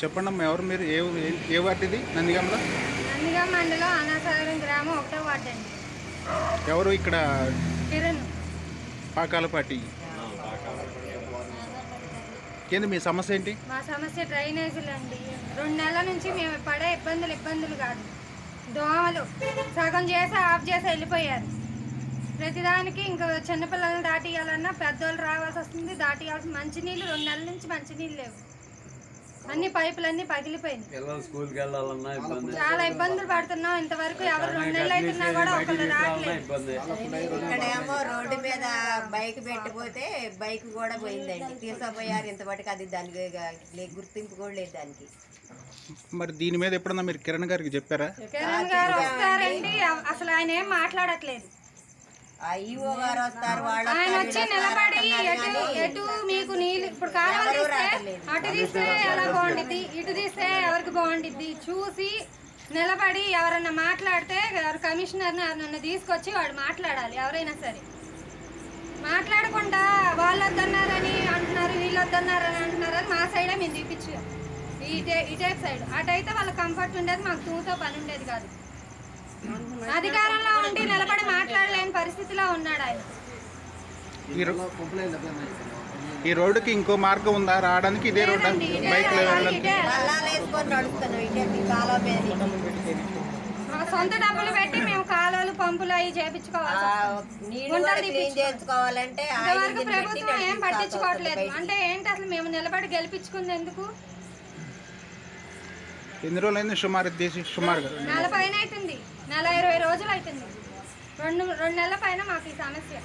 చెప్పండి అమ్మా, ఎవరు మీరు? ఏ వార్డు ఇది? నందిగామలో నందిగామ మండలం అనాసాగరం గ్రామం 1వ వార్డు అండి. ఎవరు ఇక్కడ? కిరణ్. పాకాలపాటి. ఏంది మీ సమస్య ఏంటి? మా సమస్య డ్రైనేజీలు అండి. 2 నెలల నుంచి మేము పడే ఇబ్బందులు కాదు, దోమలు. సగం చేసి ఆఫ్ చేసి వెళ్ళిపోయారు. ప్రతిదానికి ఇంకా చిన్నపిల్లల్ని దాటియాలన్నా పెద్దోళ్ళు రావాల్సి వస్తుంది, దాటియాల్సిన మంచినీళ్ళు 2 నెలల నుంచి మంచినీళ్ళు లేవు. అన్ని పైపులన్నీ పగిలిపోయినాయి. చాలా ఇబ్బందులు పడుతున్నాం. ఇంతవరకు ఎవరు 2 నెలలు అవుతున్నా కూడా ఒకళ్ళు రావట్లేదు. ఇక్కడేమో రోడ్డు మీద బైక్ పెట్టిపోతే బైక్ కూడా పోయిందండి, తీసుకుపోయారు. ఇంతవరకు అది దానికి గుర్తింపు కూడా లేదు దానికి. మరి దీని మీద ఎప్పుడన్నా మీరు కిరణ్ గారికి చెప్పారా? కిరణ్ గారు వస్తారండి, అసలు ఆయన ఏం మాట్లాడట్లేదు. ఈఓ గారు వస్తారు, ఆయన వచ్చి నిలబడి ఎటు మీకు నీళ్ళు ఇప్పుడు కాలువలు తీస్తే అటు తీస్తే ఎలా బాగుండిద్ది, ఇటు తీస్తే ఎవరికి బాగుండిద్ది చూసి నిలబడి ఎవరన్నా మాట్లాడితే కమిషనర్ని ఎవరన్నా తీసుకొచ్చి వాడు మాట్లాడాలి. ఎవరైనా సరే మాట్లాడకుండా వాళ్ళు వద్దన్నారని అంటున్నారు, వీళ్ళు వద్దన్నారని అంటున్నారని మా సైడే మేము తీపిచ్చాం. ఇటే సైడ్ అటైతే వాళ్ళ కంఫర్ట్ ఉండేది, మాకు తూతో పని ఉండేది కాదు. అధికారంలో ఉండి నిలబడి మాట్లాడలేని పరిస్థితిలో ఉన్నాడు ఆయన. ఈ రోడ్డుకి ఇంకో మార్గం ఉందా రావడానికి? ఇదే రోడ్డు బైక్ సొంత డబ్బులు పెట్టి మేము కాలువలు పంపులు అవి చేయించుకోవాలి. ఇంతవరకు ప్రభుత్వం ఏం పట్టించుకోవట్లేదు. అంటే ఏంటి అసలు మేము నిలబడి గెలిపించుకుంది ఎందుకు? ఎన్ని రోజులు అయింది సుమారుగా? 40 అవుతుంది, 20 రోజులు అవుతుంది. 2 నెలల పైన మాకు ఈ సమస్య.